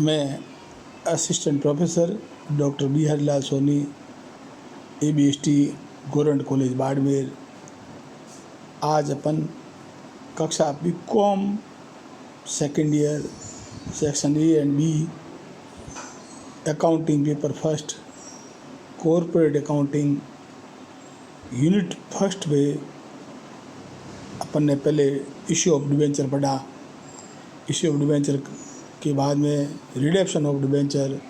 मैं assistant professor doctor B Harilal Soni, ABST government college Barmer. आज अपन कक्षा BCom second year section A and B accounting paper first corporate accounting unit first में अपन ने पहले इश्यू ऑफ डिबेंचर पढ़ा। इश्यू ऑफ डिबेंचर के बाद में रिडेप्शन ऑफ डिबेंचर,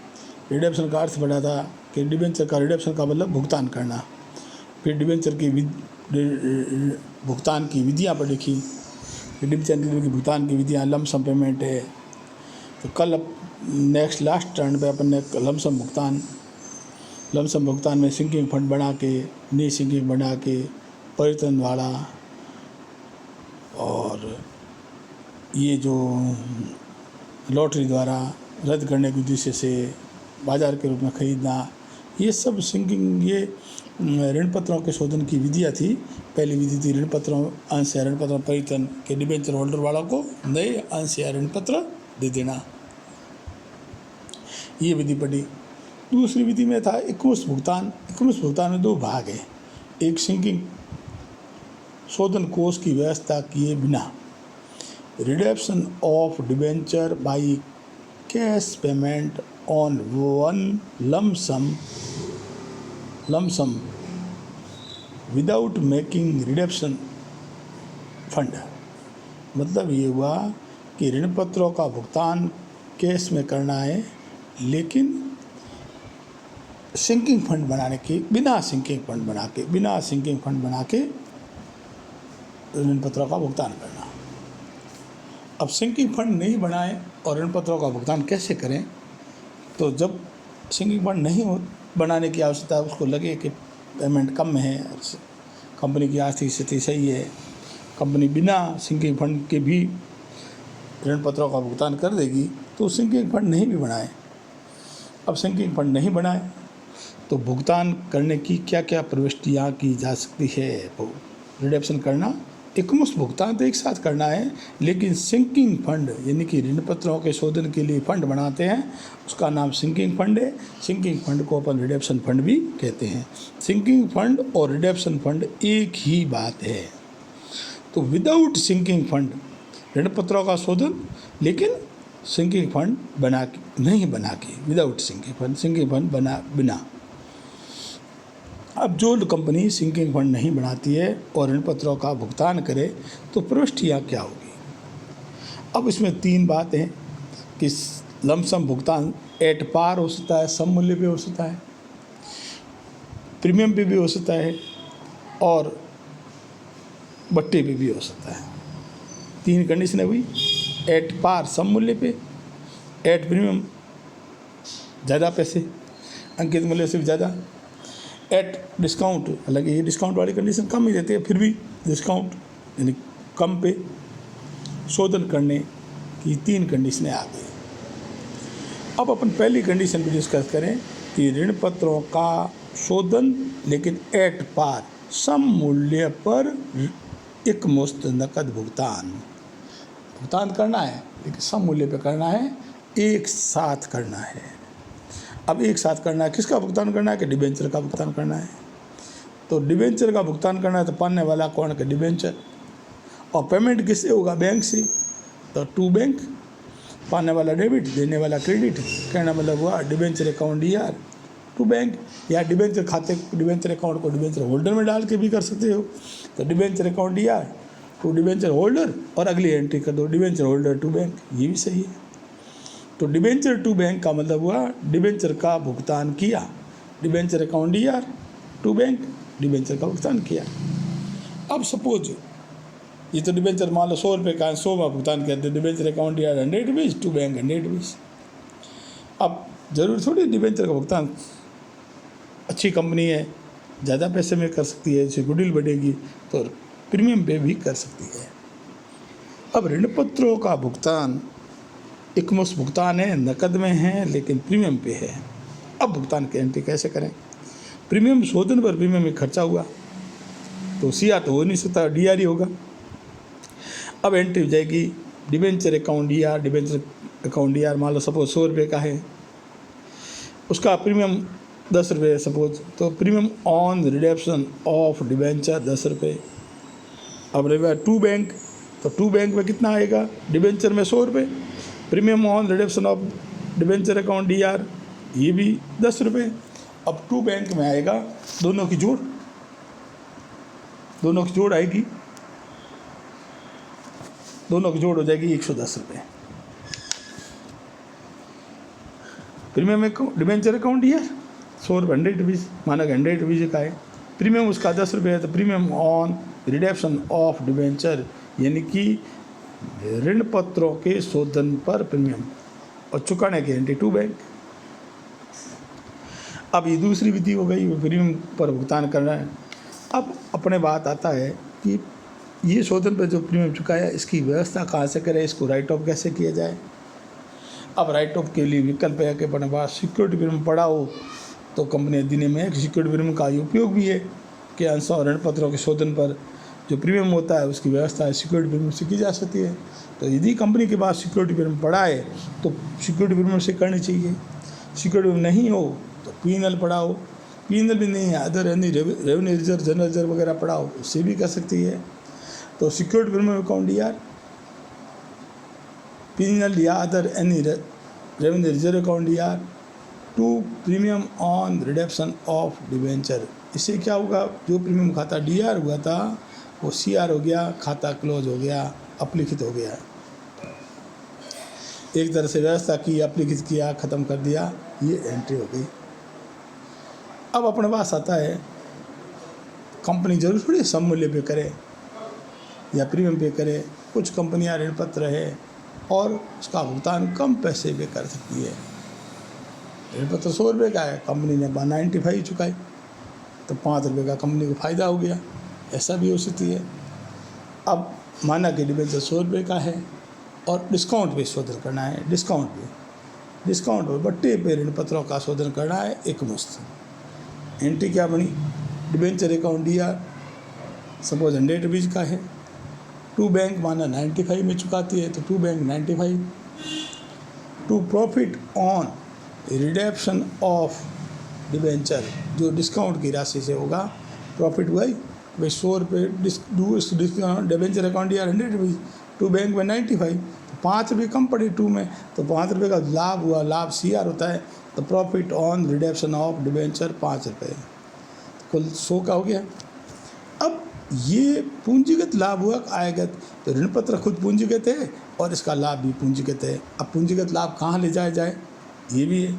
रिडेप्शन का अर्थ पढ़ा था कि डिबेंचर का रिडेप्शन का मतलब भुगतान करना। फिर डिबेंचर की भुगतान की विधियाँ पर लिखी। डिबेंचर की भुगतान की विधियाँ लमसम पेमेंट है। तो कल नेक्स्ट लास्ट टर्न पे अपन ने लमसम भुगतान में सिंकिंग फंड बना के, नी सिंकिंग बना के, परिवर्तन वाला और ये जो लॉटरी द्वारा रद्द करने के उद्देश्य से बाजार के रूप में खरीदना, ये सब सिंकिंग, ये ऋण पत्रों के शोधन की विधियाँ थी। पहली विधि थी ऋण पत्रों अंश या ऋण पत्रों परिवर्तन के डिबेंचर होल्डर वालों को नए अंश या ऋण पत्र दे देना, ये विधि पढ़ी। दूसरी विधि में था एकमुश्त भुगतान। एकमुश्त भुगतान में दो भाग है। एक सिंकिंग शोधन कोष की व्यवस्था किए बिना redemption of debenture by cash payment on one lump sum without making redemption fund. मतलब ये हुआ कि ऋण पत्रों का भुगतान कैश में करना है, लेकिन सिंकिंग फंड बनाने के बिना सिंकिंग फंड बना के ऋण पत्रों का भुगतान करना। अब सिंकिंग फंड नहीं बनाए और ऋण पत्रों का भुगतान कैसे करें? तो जब सिंकिंग फंड नहीं बनाने की आवश्यकता, उसको लगे कि पेमेंट कम है, कंपनी की आर्थिक स्थिति सही है, कंपनी बिना सिंकिंग फंड के भी ऋण पत्रों का भुगतान कर देगी, तो सिंकिंग फंड नहीं भी बनाए। अब सिंकिंग फंड नहीं बनाए तो भुगतान करने की क्या क्या प्रविष्टियाँ की जा सकती है? रिडेप्शन करना, एकमुश्त भुगतान तो एक साथ करना है, लेकिन सिंकिंग फंड यानी कि ऋण पत्रों के शोधन के लिए फंड बनाते हैं, उसका नाम सिंकिंग फंड है। सिंकिंग फंड को अपन रिडेप्शन फंड भी कहते हैं। सिंकिंग फंड और रिडेप्शन फंड एक ही बात है। तो विदाउट सिंकिंग फंड ऋण पत्रों का शोधन, लेकिन सिंकिंग फंड नहीं बना के, विदाउट सिंकिंग फंड बिना। अब जो कंपनी सिंकिंग फंड नहीं बनाती है और ऋण पत्रों का भुगतान करे तो प्रविष्टियाँ क्या होगी? अब इसमें तीन बातें हैं कि लमसम भुगतान एट पार हो सकता है, सम मूल्य पे हो सकता है, प्रीमियम पे भी हो सकता है और बट्टे पे भी हो सकता है। तीन कंडीशन हुई। एट पार सम मूल्य पे, एट प्रीमियम ज़्यादा पैसे, अंकित मूल्य से भी ज़्यादा, एट डिस्काउंट, हालांकि ये डिस्काउंट वाली कंडीशन कम ही देती है, फिर भी डिस्काउंट यानी कम पे शोधन करने की तीन कंडीशनें आ गई। अब अपन पहली कंडीशन भी डिस्कस करें कि ऋण पत्रों का शोधन, लेकिन एट पार सम मूल्य पर एकमुश्त नकद भुगतान करना है, लेकिन सम मूल्य पर करना है, एक साथ करना है। अब एक साथ करना है, किसका भुगतान करना है? कि डिबेंचर का भुगतान करना है। तो डिबेंचर का भुगतान करना है तो पाने वाला कौन? के डिबेंचर। और पेमेंट किससे होगा? बैंक से। तो टू बैंक, पाने वाला डेबिट, देने वाला क्रेडिट। कहना मतलब हुआ debenture account DR to bank, या डिबेंचर खाते, डिबेंचर अकाउंट को डिबेंचर होल्डर में डाल के भी कर सकते हो। तो debenture account DR to debenture holder, और अगली एंट्री कर दो डिबेंचर होल्डर टू बैंक, ये भी सही है। तो डिबेंचर टू बैंक का मतलब हुआ डिबेंचर का भुगतान किया, debenture account DR to bank, debenture का भुगतान किया। अब सपोज ये तो डिबेंचर मान लो 100 रुपये का, 100 का भुगतान किया, तो debenture account DR 100 rupees, to bank 100 rupees. अब जरूर थोड़ी डिबेंचर का भुगतान, अच्छी कंपनी है, ज़्यादा पैसे में कर सकती है, इससे गुडविल बढ़ेगी, तो प्रीमियम पे भी कर सकती है। अब ऋण पत्रों का भुगतान एकमुश्त भुगतान है, नकद में है, लेकिन प्रीमियम पे है। अब भुगतान की एंट्री कैसे करें? प्रीमियम शोधन पर प्रीमियम में खर्चा हुआ तो CR तो हो नहीं सकता, DR ही होगा। अब एंट्री हो जाएगी debenture account DR, debenture account D are मान लो सपोज 100 रुपये का है, उसका प्रीमियम 10 रुपये सपोज, तो premium on redemption of debenture 10 रुपये। अब रहा 2 बैंक, तो 2 बैंक में कितना आएगा, डिबेंचर में 100 रुपये, premium on redemption of debenture account D are ये भी 10 रुपये। अब 2 बैंक में आएगा, दोनों की जोड़ आएगी, दोनों की जोड़ हो जाएगी 110 रुपये। Premium debenture account D R 100 रुपये 100 रुपीज़, माना 100 रुपीज़ का है, प्रीमियम उसका 10 रुपये है, तो premium on redemption of debenture यानी कि ऋण पत्रों के शोधन पर प्रीमियम और चुकाने की गारंटी 2 बैंक। अब ये दूसरी विधि हो गई, प्रीमियम पर भुगतान करना है। अब अपने बात आता है कि ये शोधन पर जो प्रीमियम चुकाया इसकी व्यवस्था कहाँ से करें, इसको राइट ऑफ कैसे किया जाए। अब राइट ऑफ के लिए विकल्प है कि अपने पास सिक्योरिटी प्रीमियम पड़ा हो तो कंपनी अधिनियम में सिक्योरिटी प्रीमियम का उपयोग भी है कि अंशों और ऋण पत्रों के शोधन पर जो प्रीमियम होता है उसकी व्यवस्था सिक्योरिटी प्रीमियम से की जा सकती है। तो यदि कंपनी के पास सिक्योरिटी प्रीमियम पड़ा है तो सिक्योरिटी प्रीमियम से करनी चाहिए। सिक्योरिटी प्रीमियम नहीं हो तो पीएनएल पड़ा हो, पीएनएल भी नहीं है, अदर यानी रेवेन्यू रिजर्व, जनरल रिजर्व वगैरह पड़ा हो, उससे भी कर सकती है। तो security premium account D R, PNL या other any revenue reserve account D R, 2 premium on redemption of debenture. इससे क्या होगा, जो प्रीमियम खाता डी आर हुआ था वो सी आर हो गया, खाता क्लोज हो गया, अपलिखित हो गया। एक तरह से व्यवस्था की, अपलिखित किया, ख़त्म कर दिया, ये एंट्री हो गई। अब अपने पास आता है कंपनी जरूर थोड़ी सम मूल्य पे करे या प्रीमियम पे करे, कुछ कंपनियां ऋण पत्र है और उसका भुगतान कम पैसे पे कर सकती है। ऋण पत्र 100 रुपये का है, कंपनी ने 95 चुकाई तो 5 रुपये का कंपनी को फ़ायदा हो गया, ऐसा भी हो सकती है। अब माना कि डिबेंचर 100 रुपये का है और डिस्काउंट पे शोधन करना है, डिस्काउंट पे बट्टे पे ऋण पत्रों का शोधन करना है एक मुश्त। एंट्री क्या बनी, debenture account D are suppose 100 rupees का है, 2 बैंक माना 95 में चुकाती है तो 2 bank 95, to profit on redemption of debenture जो डिस्काउंट की राशि से होगा, प्रॉफिट हुआ भाई 100 रुपये, debenture account D R 100 rupees, 2 bank में 95, 5 रुपये कम पड़े 2 में, तो 5 रुपये का लाभ हुआ, लाभ सी आर होता है, तो profit on redemption of debenture 5 रुपये, कुल 100 का हो गया। अब ये पूंजीगत लाभ हुआ आयगत, तो ऋण पत्र खुद पूंजीगत है और इसका लाभ भी पूंजीगत है। अब पूंजीगत लाभ कहाँ ले जाया जाए, ये भी है।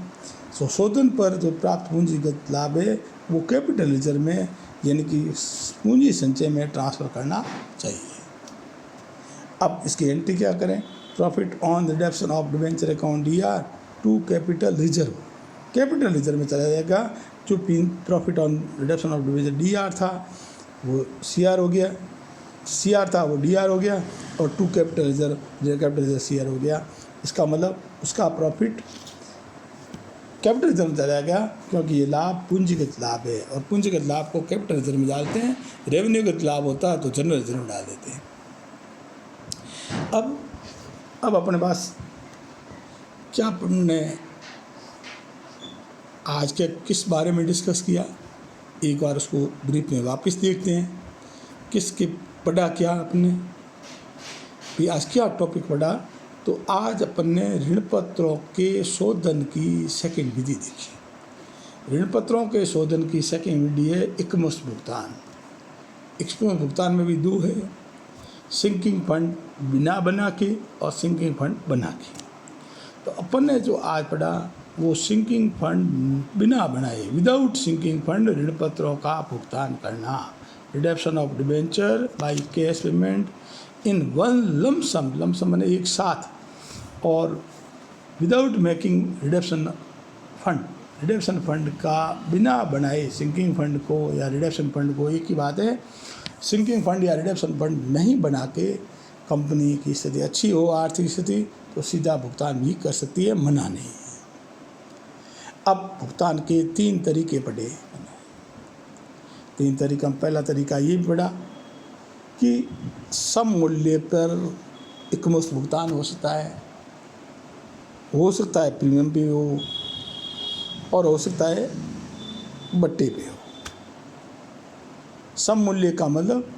शोधन पर जो प्राप्त पूंजीगत लाभ है वो कैपिटल रिजर्व में यानी कि पूंजी संचय में ट्रांसफ़र करना चाहिए। अब इसकी एंट्री क्या करें, profit on redemption of debenture account D R to capital reserve, capital reserve में चला जाएगा। जो profit on redemption of debenture D R था वो सी आर हो गया, सी आर था वो डी आर हो गया, और to capital reserve C R हो गया। इसका मतलब उसका प्रॉफिट कैपिटल रिजर्व में चला गया, क्योंकि ये लाभ पूंजीगत लाभ है और पूंजीगत लाभ को कैपिटल रिजर्व में डालते हैं। रेवेन्यूगत लाभ होता है तो जनरल रिजर्व में डाल देते हैं। अब अपने पास क्या हमने आज के किस बारे में डिस्कस किया, एक बार उसको ब्रीफ में वापस देखते हैं। किसके पढ़ा क्या आपने भी, आज क्या टॉपिक पढ़ा, तो आज अपन ने ऋण पत्रों के शोधन की सेकंड विधि देखी। ऋण पत्रों के शोधन की सेकंड विधि है एकमुश्त भुगतान। एकमुश्त भुगतान में भी 2 है, सिंकिंग फंड बिना बना के और सिंकिंग फंड बना के। तो अपन ने जो आज पढ़ा वो सिंकिंग फंड बिना बनाए, विदाउट सिंकिंग फंड ऋण पत्रों का भुगतान करना, redemption of debenture by cash payment in one lump sum, lump sum मैंने एक साथ, और विदाउट मेकिंग रिडेप्शन फंड का बिना बनाए सिंकिंग फंड को या रिडेप्शन फंड को, एक ही बात है। सिंकिंग फंड या रिडेप्शन फंड नहीं बना के कंपनी की स्थिति अच्छी हो, आर्थिक स्थिति, तो सीधा भुगतान भी कर सकती है, मना नहीं। अब भुगतान के 3 तरीके पढ़े, 3 तरीका। पहला तरीका ये भी पढ़ा कि सम मूल्य पर एकमुश्त भुगतान हो सकता है, हो सकता है प्रीमियम पे हो और हो सकता है बट्टे पे हो। सम मूल्य का मतलब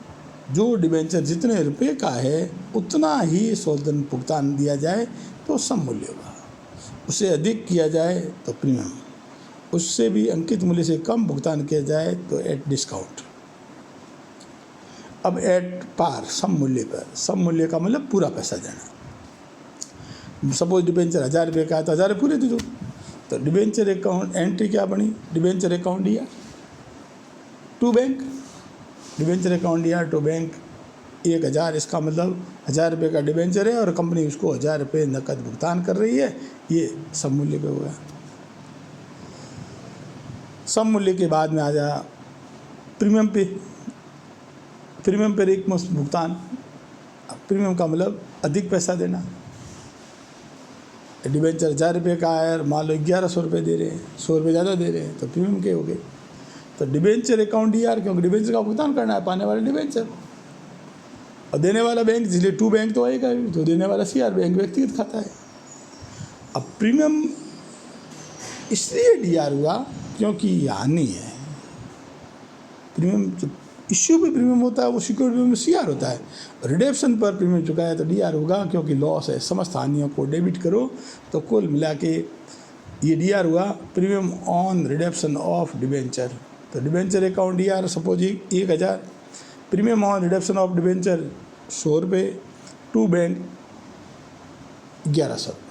जो डिबेंचर जितने रुपए का है उतना ही शोधन भुगतान दिया जाए तो सम मूल्य होगा, उससे अधिक किया जाए तो प्रीमियम, उससे भी अंकित मूल्य से कम भुगतान किया जाए तो एट डिस्काउंट। अब एट पार सम मूल्य पर, सम मूल्य का मतलब पूरा पैसा देना। सपोज डिबेंचर 1000 रुपये का है तो 1000 पूरे दे दो। तो डिबेंचर अकाउंट एंट्री क्या बनी, डिबेंचर अकाउंट दिया टू बैंक, डिबेंचर अकाउंट दिया टू बैंक 1000, इसका मतलब 1000 रुपये का डिबेंचर है और कंपनी उसको 1000 रुपये नकद भुगतान कर रही है, ये सम मूल्य पे हुआ। सम मूल्य के बाद में आ जा प्रीमियम पे, प्रीमियम पर एक मुश्त भुगतान। प्रीमियम का मतलब अधिक पैसा देना। डिबेंचर 1000 रुपये का है, मान लो 1100 रुपये दे रहे हैं, 100 रुपये ज़्यादा दे रहे हैं तो प्रीमियम के हो गए। तो डिबेंचर अकाउंट डीआर, क्योंकि डिबेंचर का भुगतान करना है पाने वाले डिबेंचर, और देने वाला बैंक, इसलिए टू बैंक तो आएगा, तो देने वाला सीआर बैंक व्यक्तिगत खाता है। अब प्रीमियम इसलिए डीआर हुआ क्योंकि हानि है। प्रीमियम जो इश्यू पे प्रीमियम होता है वो सिक्योरिटी प्रीमियम सीआर होता है, रिडेप्शन पर प्रीमियम चुकाया तो डीआर होगा, क्योंकि लॉस है। समस्त हानियों को डेबिट करो तो कुल मिला के ये डीआर हुआ, premium on redemption of debenture. तो debenture account DR suppose 1000, premium on redemption of debenture 100 रुपये, टू बैंक 1100 रुपये।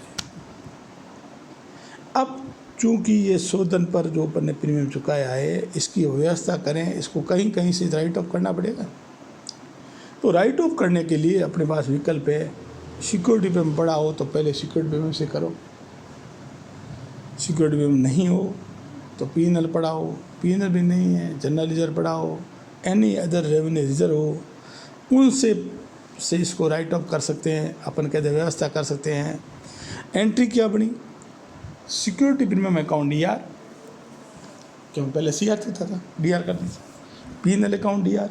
अब चूँकि ये शोधन पर जो अपन ने प्रीमियम चुकाया है इसकी व्यवस्था करें, इसको कहीं कहीं से राइट ऑफ करना पड़ेगा। तो राइट ऑफ करने के लिए अपने पास विकल्प है, सिक्योरिटी पेमेंट पड़ा हो तो पहले सिक्योरिटी पेमेंट से करो, सिक्योरिटी पेमेंट नहीं हो तो पीएनएल पड़ा हो, पीएनएल भी नहीं है, जनरल रिजर्व पड़ा हो, एनी अदर रेवेन्यू रिजर्व हो, उनसे इसको राइट ऑफ कर सकते हैं, अपन कहते व्यवस्था कर सकते हैं। एंट्री क्या बनी, सिक्योरिटी प्रीमियम अकाउंट डीआर, क्योंकि पहले सीआर था डीआर कर दीजिए, पीएनएल अकाउंट डीआर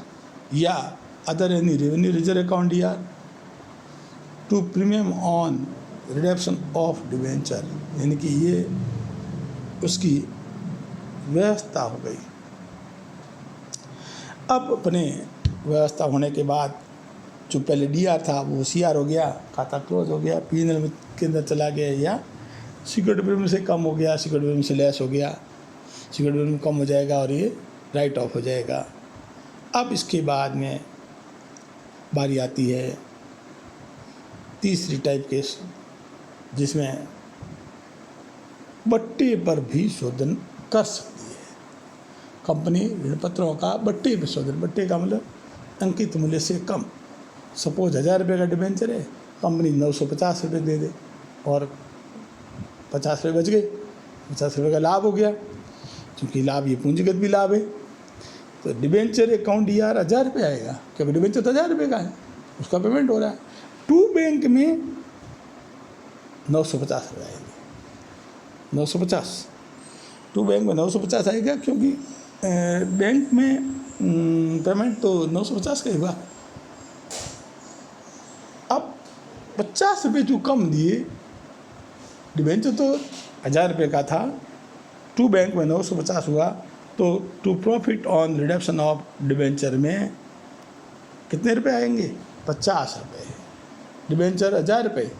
या other any revenue reserve account DR to premium on redemption of debenture, यानी कि ये उसकी व्यवस्था हो गई। अब अपने व्यवस्था होने के बाद जो पहले डीआर था वो सीआर हो गया, खाता क्लोज हो गया, पीएनएल के अंदर चला गया या सिक्योरिटी प्रीमियम से कम हो गया, सिक्योरिटी प्रीमियम से लेस हो गया, सिक्योरिटी प्रीमियम कम हो जाएगा और ये राइट ऑफ हो जाएगा। अब इसके बाद में बारी आती है तीसरी टाइप केस, जिसमें बट्टे पर भी शोधन कर सकती है कंपनी। ऋण पत्रों का बट्टे पर शोधन, बट्टे का मतलब अंकित मूल्य से कम। सपोज 1000 रुपये का डिबेंचर है, कंपनी 950 रुपये दे दे और 50 रुपये बच गए, 50 रुपये का लाभ हो गया, क्योंकि लाभ ये पूंजीगत भी लाभ है। तो डिबेंचर अकाउंट डीआर 1000 रुपये आएगा, क्योंकि डिबेंचर तो 1000 रुपये का है, उसका पेमेंट हो रहा है। टू बैंक में 950 रुपये आएंगे, 950, टू बैंक में 950 आएगा, क्योंकि बैंक में पेमेंट तो 950 का ही हुआ। अब 50 रुपये जो कम दिए, डिबेंचर तो 1000 रुपये का था, टू बैंक में 950 हुआ, तो to profit on reduction of debenture में कितने रुपए आएंगे, 50 रुपये। डिबेंचर 1000 रुपये,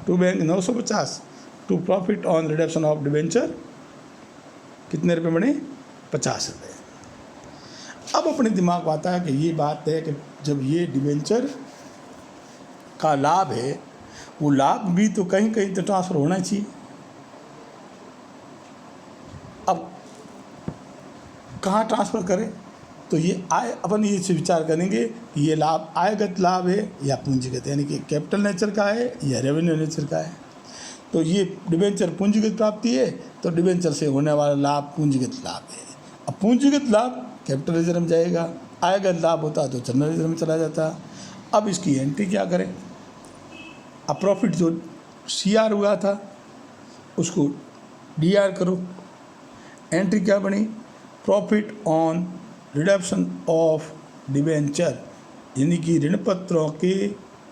to bank 950, to profit on reduction of debenture कितने रुपये बने, 50 रुपये। अब अपने दिमाग में आता है कि ये बात है कि जब ये डिबेंचर का लाभ है, वो लाभ भी तो कहीं कहीं तो ट्रांसफ़र होना चाहिए। अब कहाँ ट्रांसफ़र करें, तो ये आय, अपन ये से विचार करेंगे कि ये लाभ आयगत लाभ है या पूंजीगत, यानी कि कैपिटल नेचर का है या रेवेन्यू नेचर का है। तो ये डिबेंचर पूंजीगत प्राप्ति है, तो डिबेंचर से होने वाला लाभ पूंजीगत लाभ है। अब पूंजीगत लाभ कैपिटल रिजर्व में जाएगा, आयगत लाभ होता तो जनरल रिजर्व में चला जाता। अब इसकी एंट्री क्या करें, अब प्रॉफिट जो सीआर हुआ था उसको डीआर करो। एंट्री क्या बनी, profit on reduction of debenture, यानी कि ऋण पत्रों के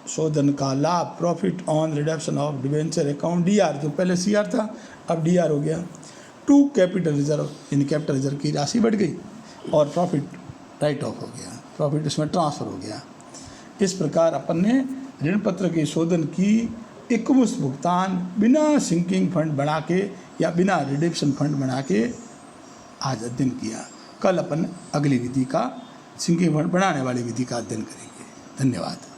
शोधन का लाभ, profit on redemption of debenture account, DR, जो पहले सीआर था अब डीआर हो गया, टू कैपिटल रिजर्व, यानी कैपिटल रिजर्व की राशि बढ़ गई, और प्रॉफिट राइट ऑफ हो गया, प्रॉफिट इसमें ट्रांसफ़र हो गया। इस प्रकार अपन ने ऋण पत्र के शोधन की एकमुश्त भुगतान बिना सिंकिंग फंड बना के या बिना रिडम्पशन फंड बना के आज अध्ययन किया। कल अपन अगली विधि का, सिंकिंग फंड बनाने वाली विधि का अध्ययन करेंगे। धन्यवाद।